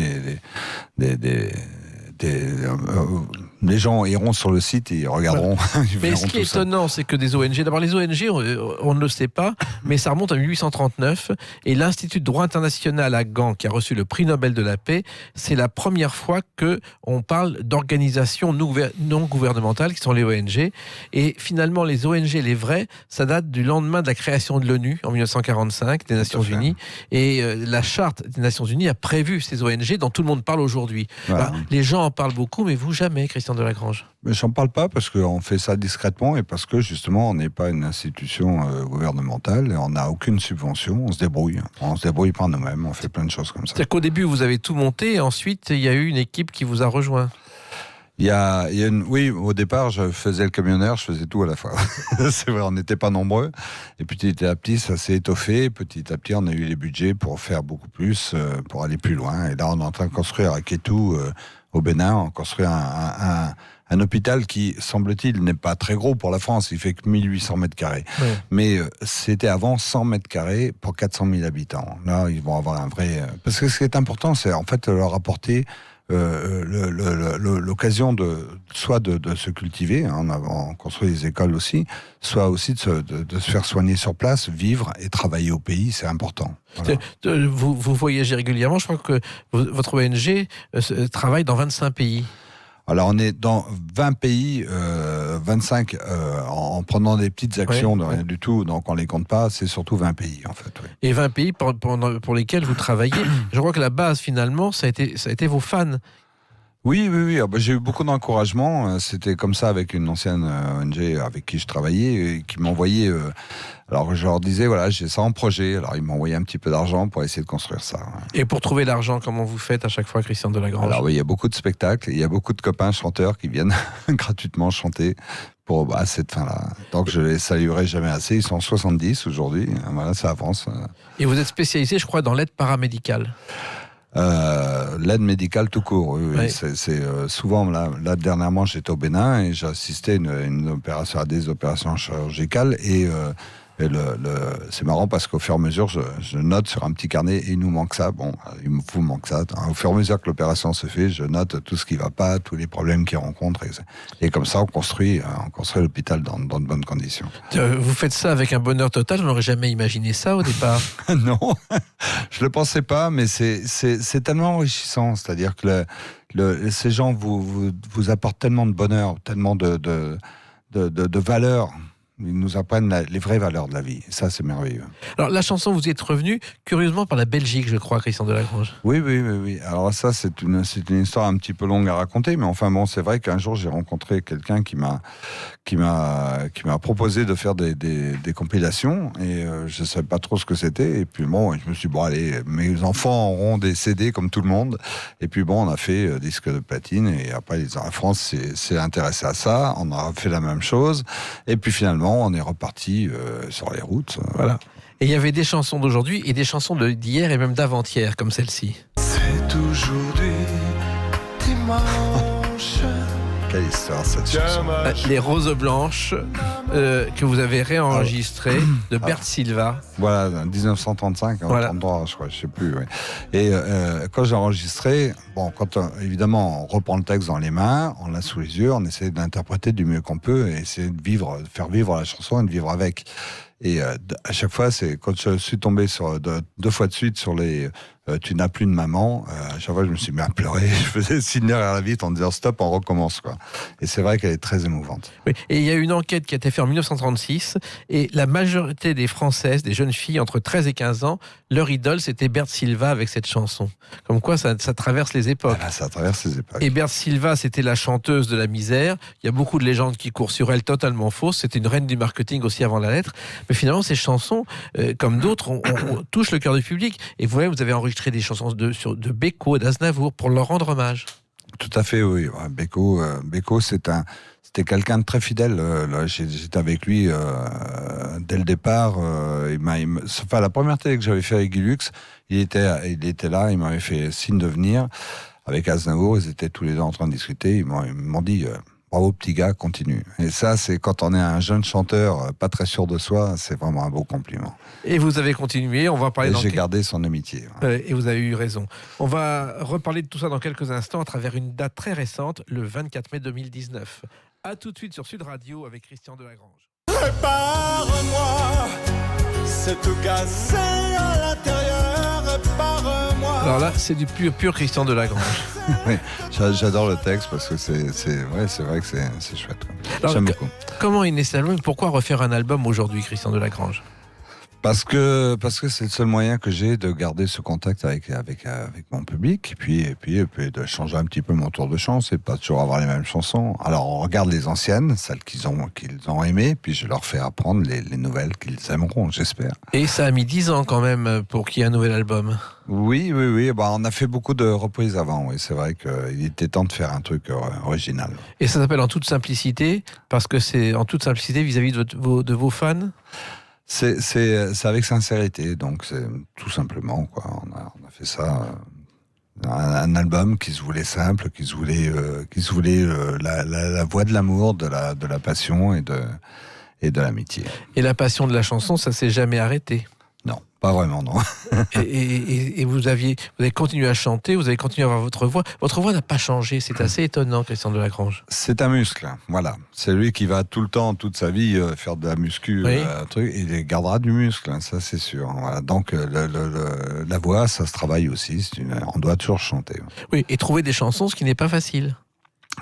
les gens iront sur le site et ils regarderont. Ils
Mais
verront
ce qui est
tout ça.
étonnant, c'est que des ONG, d'abord les ONG, on ne le sait pas, mais ça remonte à 1839, et l'Institut de droit international à Gand, qui a reçu le prix Nobel de la paix, c'est la première fois qu'on parle d'organisations non gouvernementales, qui sont les ONG, et finalement les ONG, les vraies, ça date du lendemain de la création de l'ONU, en 1945, des Nations Unies, et la charte des Nations Unies a prévu ces ONG dont tout le monde parle aujourd'hui.
Voilà.
Alors, les gens en parlent beaucoup, mais vous jamais, Christian Delagrange.
Mais j'en parle pas parce qu'on fait ça discrètement et parce que justement on n'est pas une institution gouvernementale et on n'a aucune subvention, on se débrouille par nous-mêmes, on fait plein de choses comme ça.
C'est-à-dire qu'au début vous avez tout monté et ensuite il y a eu une équipe qui vous a rejoint.
Oui, au départ, je faisais le camionneur, je faisais tout à la fois. C'est vrai, on n'était pas nombreux. Et petit à petit, ça s'est étoffé. Petit à petit, on a eu les budgets pour faire beaucoup plus, pour aller plus loin. Et là, on est en train de construire à Kétou, au Bénin, on construit un hôpital qui, semble-t-il, n'est pas très gros pour la France. Il fait que 1800 mètres carrés.
Ouais.
Mais c'était avant 100 mètres carrés pour 400 000 habitants. Là, ils vont avoir un vrai... Parce que ce qui est important, c'est en fait leur apporter l'occasion soit de se cultiver, hein, on construit des écoles aussi, soit aussi de se faire soigner sur place, vivre et travailler au pays, c'est important. Voilà.
Vous voyagez régulièrement, je crois que votre ONG travaille dans 25 pays.
Alors on est dans 20 pays, 25 en prenant des petites actions de rien du tout, donc on les compte pas, c'est surtout 20 pays en fait. Oui.
Et 20 pays pour lesquels vous travaillez. Je crois que la base finalement, ça a été vos fans.
Oui. Ah bah, j'ai eu beaucoup d'encouragement. C'était comme ça avec une ancienne ONG avec qui je travaillais, et qui m'envoyait. Alors je leur disais, voilà, j'ai ça en projet. Alors ils m'envoyaient un petit peu d'argent pour essayer de construire ça.
Et pour trouver l'argent, comment vous faites à chaque fois, Christian Delagrange?
Alors oui, il y a beaucoup de spectacles, il y a beaucoup de copains chanteurs qui viennent gratuitement chanter pour cette fin-là. Donc je les saluerai jamais assez. Ils sont 70 aujourd'hui. Voilà, ça avance.
Et vous êtes spécialisé, je crois, dans l'aide paramédicale.
L'aide médicale tout court, oui.
Oui.
C'est souvent, là dernièrement j'étais au Bénin et j'ai assisté à des opérations chirurgicales et c'est marrant parce qu'au fur et à mesure je note sur un petit carnet et il nous manque ça, il me manque ça, au fur et à mesure que l'opération se fait, je note tout ce qui va pas, tous les problèmes qu'ils rencontrent et comme ça on construit l'hôpital dans de bonnes conditions.
Vous faites ça avec un bonheur total, je n'aurais jamais imaginé ça au départ.
Non, je le pensais pas, mais c'est tellement enrichissant. C'est-à-dire que ces gens vous apportent tellement de bonheur, tellement de valeurs. Ils nous apprennent les vraies valeurs de la vie. Et ça, c'est merveilleux.
Alors, la chanson, vous y êtes revenu, curieusement, par la Belgique, je crois, Christian Delagrange.
Oui. Alors ça, c'est une histoire un petit peu longue à raconter, mais enfin bon, c'est vrai qu'un jour, j'ai rencontré quelqu'un qui m'a proposé de faire des compilations, et je ne savais pas trop ce que c'était, et puis bon, je me suis dit, bon, allez, mes enfants auront des CD comme tout le monde, et puis bon, on a fait disque de platine, et après, la France s'est intéressée à ça, on a fait la même chose, et puis finalement, on est reparti sur les routes.
Voilà. Et il y avait des chansons d'aujourd'hui et des chansons d'hier et même d'avant-hier, comme celle-ci.
C'est aujourd'hui dimanche.
Quelle histoire, cette chanson.
Les Roses Blanches, que vous avez réenregistrées, de Bert Silva.
Voilà, 1935,
Voilà.
33, je crois, je sais plus. Oui. Et quand j'ai enregistré, évidemment, on reprend le texte dans les mains, on l'a sous les yeux, on essaie de l'interpréter du mieux qu'on peut et essayer de faire vivre la chanson et de vivre avec. Et à chaque fois, c'est quand je suis tombé deux fois de suite sur les tu n'as plus de maman, à chaque fois je me suis mis à pleurer, je faisais signe derrière la vitre en disant stop, on recommence, quoi. Et c'est vrai qu'elle est très émouvante.
Oui. Et il y a eu une enquête qui a été faite en 1936 et la majorité des Françaises, des jeunes filles entre 13 et 15 ans, leur idole c'était Bert Silva avec cette chanson. Comme quoi ça traverse les époques.
Voilà, ça traverse les époques.
Et Bert Silva, c'était la chanteuse de la misère. Il y a beaucoup de légendes qui courent sur elle, totalement fausses. C'était une reine du marketing aussi avant la lettre. Mais finalement, ces chansons, comme d'autres, on touchent le cœur du public. Et vous avez enregistré des chansons de Beko, d'Aznavour, pour leur rendre hommage.
Tout à fait, oui. Ouais, Beko, c'était quelqu'un de très fidèle. Là, j'étais avec lui dès le départ. Enfin, la première télé que j'avais fait avec Guy Lux, il était là, il m'avait fait signe de venir. Avec Aznavour, ils étaient tous les deux en train de discuter. Ils m'ont dit bravo petit gars, continue. Et ça, c'est quand on est un jeune chanteur, pas très sûr de soi, c'est vraiment un beau compliment.
Et vous avez continué, on va parler
Et j'ai gardé son amitié.
Et vous avez eu raison. On va reparler de tout ça dans quelques instants à travers une date très récente, le 24 mai 2019. A tout de suite sur Sud Radio avec Christian Delagrange.
Répare-moi, c'est tout cassé à l'intérieur, répare-moi.
Alors là, c'est du pur Christian Delagrange.
Oui, j'adore le texte parce que c'est vrai que c'est chouette.
Alors,
J'aime beaucoup.
Comment est né cet album? Pourquoi refaire un album aujourd'hui, Christian Delagrange?
Parce que c'est le seul moyen que j'ai de garder ce contact avec mon public, et puis de changer un petit peu mon tour de chant, c'est pas toujours avoir les mêmes chansons. Alors on regarde les anciennes, celles qu'ils ont aimées, puis je leur fais apprendre les nouvelles qu'ils aimeront, j'espère.
Et ça a mis 10 ans quand même pour qu'il y ait un nouvel album.
Oui, bah, on a fait beaucoup de reprises avant, oui, c'est vrai qu'il était temps de faire un truc original.
Et ça s'appelle En toute simplicité, parce que c'est en toute simplicité vis-à-vis de vos fans.
C'est avec sincérité, donc c'est tout simplement quoi. On a fait ça, un album qui se voulait simple, qui se voulait la voix de l'amour, de la passion et de l'amitié.
Et la passion de la chanson, ça s'est jamais arrêté.
Non, pas vraiment, non.
et vous avez continué à chanter, vous avez continué à avoir votre voix. Votre voix n'a pas changé, c'est assez étonnant, Christian Delagrange.
C'est un muscle, voilà. C'est lui qui va tout le temps, toute sa vie, faire de la muscu,
oui.
Truc, et il gardera du muscle, ça c'est sûr. Voilà. Donc la voix, ça se travaille aussi, on doit toujours chanter.
Oui, et trouver des chansons, ce qui n'est pas facile.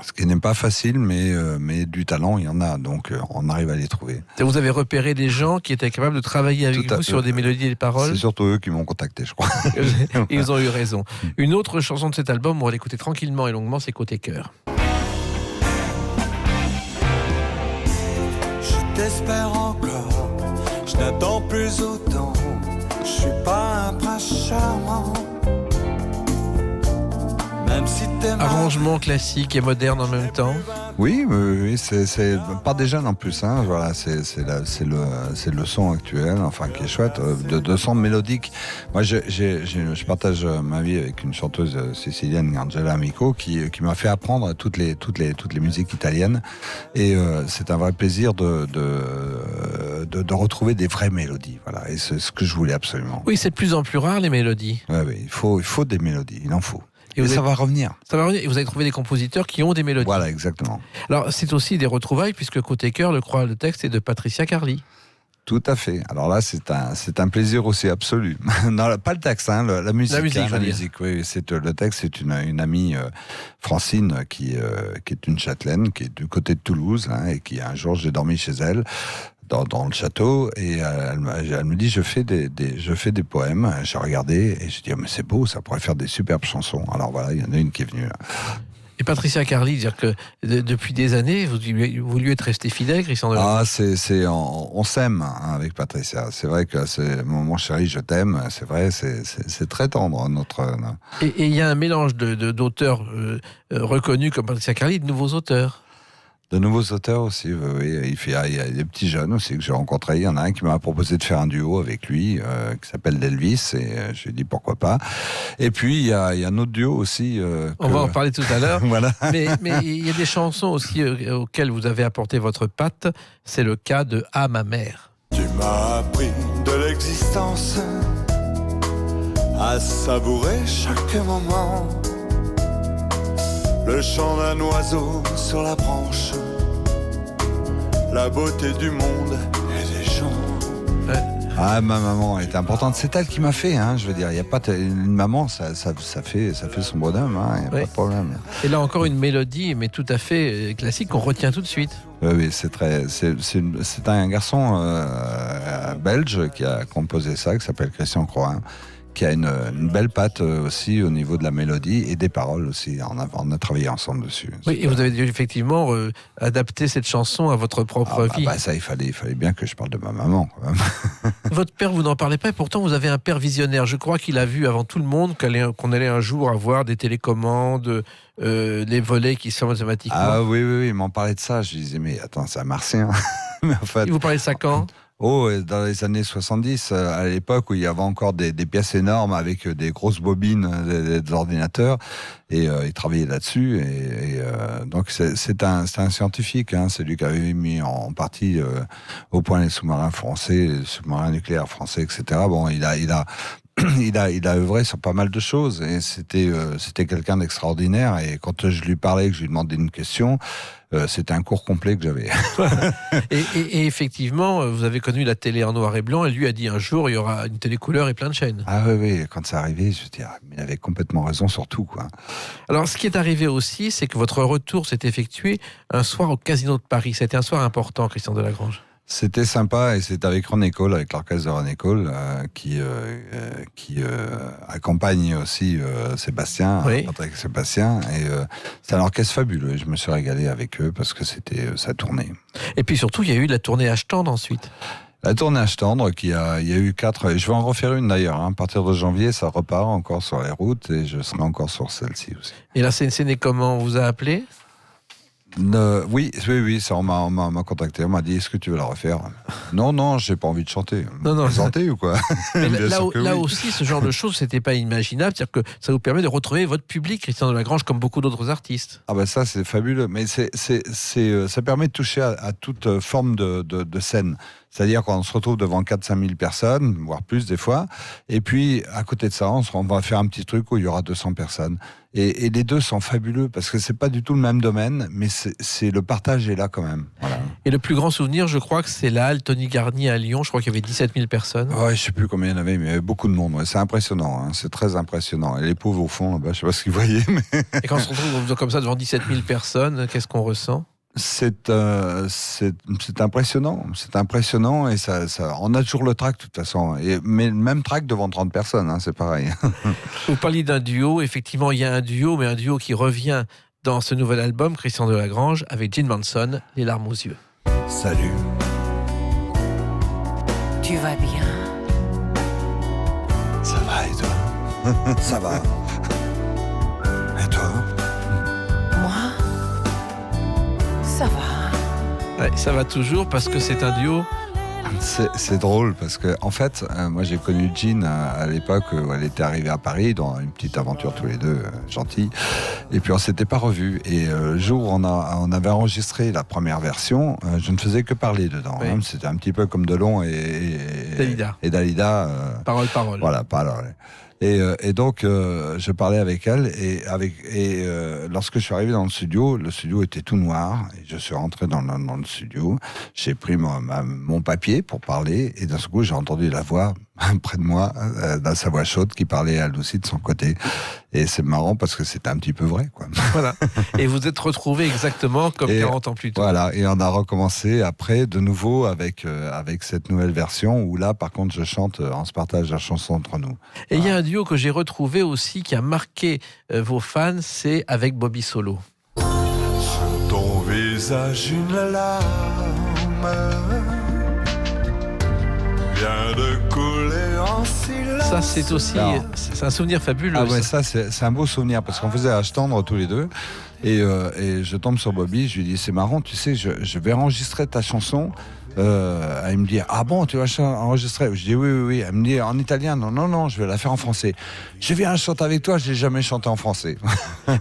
Ce qui n'est pas facile, mais du talent, il y en a, donc on arrive à les trouver.
Vous avez repéré des gens qui étaient capables de travailler avec vous sur des mélodies et des paroles.
C'est surtout eux qui m'ont contacté, je crois.
Ils ont eu raison. Une autre chanson de cet album, on va l'écouter tranquillement et longuement, c'est Côté Cœur.
Je t'espère encore, je n'attends plus autant, je suis pas un prince charmant. Même si
arrangement classique et moderne en même temps.
Oui, c'est pas des jeunes en plus, hein. Voilà, c'est le son actuel, enfin qui est chouette, de son mélodique. Moi, je partage ma vie avec une chanteuse sicilienne, Angela Amico, qui m'a fait apprendre toutes les musiques italiennes, et c'est un vrai plaisir de retrouver des vraies mélodies. Voilà, et c'est ce que je voulais absolument.
Oui, c'est de plus en plus rare les mélodies.
Oui, il faut des mélodies, il en faut. Et ça va revenir.
Ça va revenir. Et vous avez trouvé des compositeurs qui ont des mélodies.
Voilà, exactement.
Alors, c'est aussi des retrouvailles, puisque Côté Cœur, le texte est de Patricia Carly.
Tout à fait. Alors là, c'est un plaisir aussi absolu. Non, pas le texte, hein, la musique. La musique, oui. Le texte, c'est une amie, Francine, qui est une châtelaine, qui est du côté de Toulouse, hein, et qui, un jour, j'ai dormi chez elle, dans le château, et elle me dit je fais des poèmes. J'ai regardé et je dis mais c'est beau, ça pourrait faire des superbes chansons. Alors voilà, il y en a une qui est venue là.
Et Patricia Carly, dire que depuis des années vous lui êtes resté fidèle, Christian Delagrange.
On s'aime, hein, avec Patricia. C'est vrai que c'est mon chéri, je t'aime. C'est vrai, c'est très tendre notre.
Et il y a un mélange d'auteurs reconnus comme Patricia Carly, de nouveaux auteurs.
De nouveaux auteurs aussi, oui. Il y a des petits jeunes aussi que j'ai rencontrés. Il y en a un qui m'a proposé de faire un duo avec lui, qui s'appelle Delvis, et je lui ai dit pourquoi pas. Et puis il y a un autre duo aussi.
On va en parler tout à l'heure.
Voilà.
Mais il y a des chansons aussi auxquelles vous avez apporté votre patte. C'est le cas de Ah ma mère.
Tu m'as appris de l'existence, à savourer chaque moment. Le chant d'un oiseau sur la branche, la beauté du monde et des gens.
Ah, ma maman est importante. C'est elle qui m'a fait, hein, je veux dire. Il y a pas une maman, ça fait son bonhomme, hein, y a pas de problème.
Et là encore une mélodie, mais tout à fait classique qu'on retient tout de suite.
Oui, c'est un garçon belge qui a composé ça, qui s'appelle Christian Croin, qui a une belle patte aussi au niveau de la mélodie et des paroles aussi. On a travaillé ensemble dessus.
Oui, et vous avez dû effectivement adapter cette chanson à votre propre vie.
Ça, il fallait bien que je parle de ma maman. Quand même.
Votre père, vous n'en parlez pas, et pourtant vous avez un père visionnaire. Je crois qu'il a vu avant tout le monde qu'on allait un jour avoir des télécommandes, les volets qui sont automatiquement.
Ah oui, il m'en parlait de ça. Je disais, mais attends, c'est un martien. Mais en fait,
Il vous parlait de ça quand ?
Dans les années 70, à l'époque où il y avait encore des pièces énormes avec des grosses bobines des ordinateurs, et il travaillait là-dessus. Donc c'est un scientifique, hein, c'est lui qui avait mis en partie au point les sous-marins français, les sous-marins nucléaires français, etc. Bon, il a œuvré sur pas mal de choses, et c'était quelqu'un d'extraordinaire. Et quand je lui parlais, que je lui demandais une question, c'était un cours complet que j'avais.
et effectivement, vous avez connu la télé en noir et blanc, et lui a dit un jour, il y aura une télé couleur et plein de chaînes.
Ah oui, quand c'est arrivé, je me dis, il avait complètement raison sur tout, quoi.
Alors, ce qui est arrivé aussi, c'est que votre retour s'est effectué un soir au Casino de Paris. C'était un soir important, Christian Delagrange.
C'était sympa, et c'était avec René Cole, avec l'orchestre de René Cole, qui accompagne aussi Sébastien, Patrick Sébastien, et c'est un orchestre fabuleux. Je me suis régalé avec eux parce que ça tournait.
Et puis surtout, il y a eu la tournée H-Tendre ensuite.
La tournée H-Tendre, il y a eu 4, je vais en refaire une d'ailleurs, hein. À partir de janvier, ça repart encore sur les routes, et je serai encore sur celle-ci aussi.
Et la CNC, comment on vous a appelé ?
Oui, ça, on m'a contacté, on m'a dit, est-ce que tu veux la refaire ? Non, j'ai pas envie de chanter.
Non.
Chanter ou quoi ?
Mais là aussi, ce genre de choses, c'était pas imaginable. C'est-à-dire que ça vous permet de retrouver votre public, Christian Delagrange, comme beaucoup d'autres artistes.
Ah ça, c'est fabuleux. Mais ça permet de toucher à toute forme de scène. C'est-à-dire qu'on se retrouve devant 4-5 000 personnes, voire plus des fois. Et puis, à côté de ça, on va faire un petit truc où il y aura 200 personnes. Et les deux sont fabuleux, parce que c'est pas du tout le même domaine, mais le partage est là quand même. Voilà.
Et le plus grand souvenir, je crois que c'est la halle Tony Garnier à Lyon. Je crois qu'il y avait 17 000 personnes.
Ouais, je sais plus combien il y en avait, mais il y avait beaucoup de monde. Ouais. C'est impressionnant, hein. C'est très impressionnant. Et les pauvres au fond, là-bas, je sais pas ce qu'ils voyaient. Mais...
Et quand on se retrouve comme ça devant 17 000 personnes, qu'est-ce qu'on ressent ?
C'est impressionnant, et ça, on a toujours le trac de toute façon, mais le même trac devant 30 personnes, hein, c'est pareil.
Vous parliez d'un duo, effectivement il y a un duo, mais un duo qui revient dans ce nouvel album, Christian Delagrange, avec Jim Manson, Les larmes aux yeux.
Salut.
Tu vas bien ?
Ça va, et toi ? Ça va. Et toi ?
Moi ? Ça va.
Ouais, ça va toujours parce que c'est un duo.
C'est drôle parce que en fait, moi j'ai connu Jean à l'époque où elle était arrivée à Paris dans une petite aventure tous les deux, gentils. Et puis on s'était pas revus. Et le jour où on avait enregistré la première version, je ne faisais que parler dedans.
Oui.
Hein. C'était un petit peu comme Delon et Dalida.
Parole.
Voilà, parole. Et donc je parlais avec elle, et lorsque je suis arrivé dans le studio était tout noir, et je suis rentré dans le studio, j'ai pris mon papier pour parler, et d'un coup j'ai entendu la voix près de moi, dans sa voix chaude, qui parlait à Lucie de son côté, et c'est marrant parce que c'était un petit peu vrai, quoi.
Voilà. Et vous êtes retrouvés exactement comme 40 ans plus tôt.
Voilà, et on a recommencé après de nouveau avec cette nouvelle version où là par contre je chante, on se partage la chanson entre nous.
Et il y a un duo que j'ai retrouvé aussi qui a marqué vos fans, c'est avec Bobby Solo.
Sur ton visage une larme vient de couler en silence.
Ça c'est aussi, c'est un souvenir fabuleux.
Ah ouais, ça c'est un beau souvenir parce qu'on faisait H-Tendre tous les deux, et je tombe sur Bobby, je lui dis c'est marrant, tu sais, je vais enregistrer ta chanson. Elle me dit ah bon, tu vas enregistrer? Je dis oui. Elle me dit en italien? Non, je vais la faire en français. Je viens chanter avec toi, je l'ai jamais chanté en français.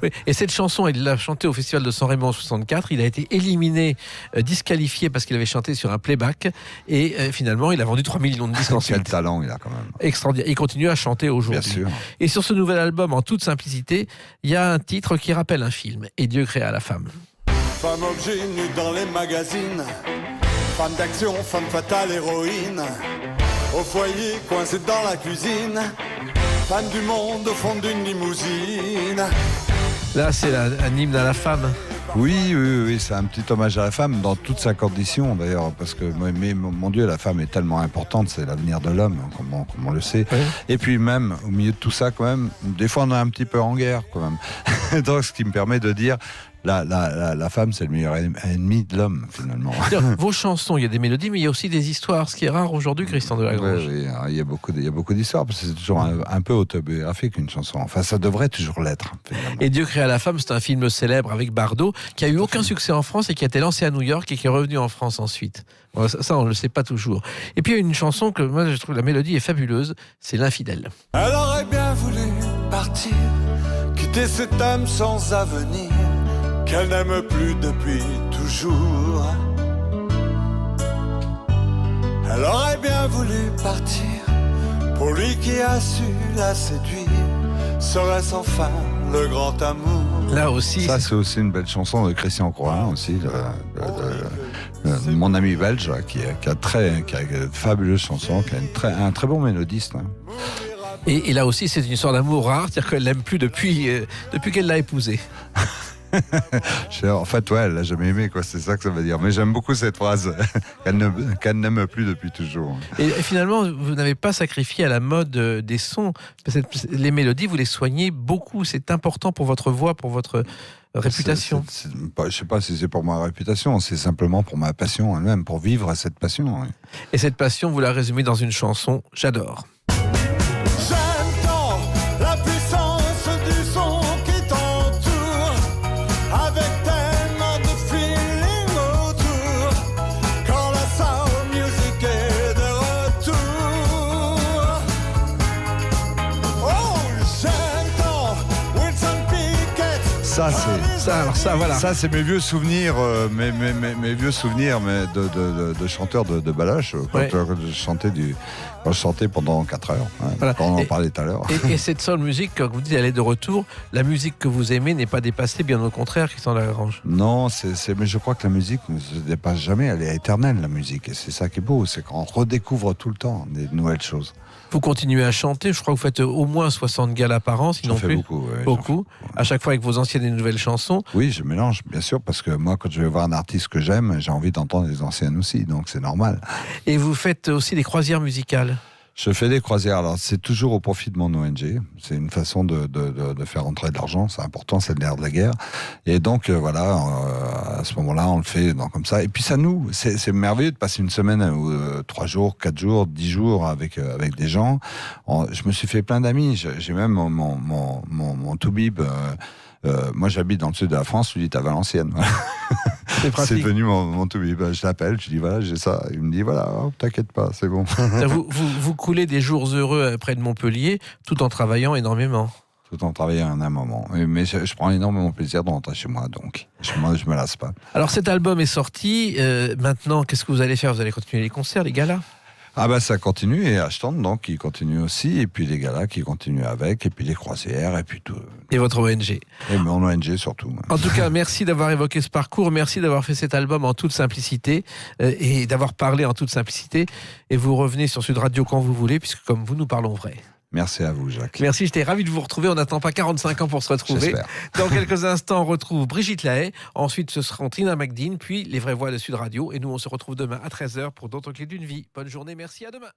Oui, et cette chanson, il l'a chantée au Festival de San Remo en 64. Il a été éliminé, disqualifié parce qu'il avait chanté sur un playback, et finalement il a vendu 3 millions de disques ensuite.
Quel talent il a quand même.
Extraordinaire. Il continue à chanter aujourd'hui.
Bien sûr.
Et sur ce nouvel album, en toute simplicité, il y a un titre qui rappelle un film, Et Dieu créa la femme.
Femme objet nue dans les magazines, femme d'action, femme fatale, héroïne, au foyer coincée dans la cuisine, femme du monde au fond d'une limousine.
Là, c'est un hymne à la femme.
Oui, c'est un petit hommage à la femme dans toute sa condition d'ailleurs, parce que mais, mon Dieu, la femme est tellement importante, c'est l'avenir de l'homme, comme on le sait.
Oui.
Et puis même, au milieu de tout ça, quand même, des fois on est un petit peu en guerre quand même. Donc ce qui me permet de dire, la femme, c'est le meilleur ennemi de l'homme, finalement.
Vos chansons, il y a des mélodies, mais il y a aussi des histoires, ce qui est rare aujourd'hui, Christian Delagrange.
Oui, il y a beaucoup d'histoires, parce que c'est toujours un peu autobiographique, une chanson. Enfin, ça devrait toujours l'être, finalement.
Et Dieu créa la femme, c'est un film célèbre avec Bardot, qui a eu aucun succès en France et qui a été lancé à New York et qui est revenu en France ensuite. Bon, ça, on ne le sait pas toujours. Et puis, il y a une chanson que moi, je trouve la mélodie est fabuleuse, c'est L'Infidèle.
Elle aurait bien voulu partir, quitter cet homme sans avenir, qu'elle n'aime plus depuis toujours. Elle aurait bien voulu partir, pour lui qui a su la séduire, serait-ce enfin le grand amour.
Là aussi,
Ça, c'est aussi une belle chanson de Christian Coin, aussi, mon ami belge, qui a une fabuleuse chanson, qui a un très bon mélodiste. Hein.
et là aussi, c'est une histoire d'amour rare, c'est-à-dire qu'elle l'aime plus depuis qu'elle l'a épousé.
En fait, ouais, elle l'a jamais aimé, quoi. C'est ça que ça veut dire. Mais j'aime beaucoup cette phrase qu'elle n'aime plus depuis toujours.
Et finalement, vous n'avez pas sacrifié à la mode des sons. Les mélodies, vous les soignez beaucoup. C'est important pour votre voix, pour votre réputation.
Je sais pas si c'est pour ma réputation, c'est simplement pour ma passion elle-même, pour vivre cette passion. Oui.
Et cette passion, vous la résumez dans une chanson, J'adore.
J'aime tant la puissance du son qui t'entoure, avec tellement de feeling autour, quand la soul music est de retour. Oh, j'aime tant Wilson Pickett.
Voilà.
Ça, c'est mes vieux souvenirs, mes vieux souvenirs, mais de chanteur de baloche,
Ouais.
quand je chantais pendant 4 heures, hein,
Voilà.
quand on en parlait tout à l'heure.
Et cette soul music, quand vous dites elle est de retour, la musique que vous aimez n'est pas dépassée, bien au contraire, Christian Delagrange.
Non, mais je crois que la musique ne se dépasse jamais, elle est éternelle, la musique, et c'est ça qui est beau, c'est qu'on redécouvre tout le temps des nouvelles choses.
Vous continuez à chanter, je crois que vous faites au moins 60 galas par an, sinon
J'en fais
plus.
beaucoup. Ouais,
Beaucoup. À chaque fois avec vos anciennes et nouvelles chansons.
Oui, je mélange, bien sûr, parce que moi, quand je vais voir un artiste que j'aime, j'ai envie d'entendre les anciennes aussi, donc c'est normal.
Et vous faites aussi des croisières musicales.
Je fais des croisières, alors c'est toujours au profit de mon ONG, c'est une façon de faire rentrer de l'argent, c'est important, c'est le nerf de la guerre, et donc voilà, à ce moment-là, on le fait comme ça, et puis ça c'est merveilleux de passer une semaine ou 3 jours, 4 jours, 10 jours avec des gens. Je me suis fait plein d'amis, j'ai même mon toubib, moi j'habite dans le sud de la France, lui il est à Valenciennes.
C'est pratique.
C'est devenu mon toubib. Je l'appelle, je dis voilà, j'ai ça. Il me dit voilà, oh, t'inquiète pas, c'est bon.
Vous coulez des jours heureux près de Montpellier tout en travaillant énormément.
Tout en travaillant un moment. Mais je prends énormément plaisir de rentrer chez moi, donc je me lasse pas.
Alors cet album est sorti. Maintenant, qu'est-ce que vous allez faire? Vous allez continuer les concerts, les galas?
Ah bah ça continue, et Ashton donc qui continue aussi, et puis les galas qui continuent avec, et puis les croisières, et puis tout.
Et votre ONG.
Et mon ONG surtout.
En tout cas, merci d'avoir évoqué ce parcours, merci d'avoir fait cet album en toute simplicité et d'avoir parlé en toute simplicité. Et vous revenez sur Sud Radio quand vous voulez, puisque comme vous, nous parlons vrai.
Merci à vous, Jacques.
Merci, j'étais ravi de vous retrouver. On n'attend pas 45 ans pour se retrouver.
J'espère.
Dans quelques instants, on retrouve Brigitte Lahaie. Ensuite, ce sera Tina McDean, puis les vraies voix de Sud Radio. Et nous, on se retrouve demain à 13h pour d'autres clés d'une vie. Bonne journée, merci, à demain.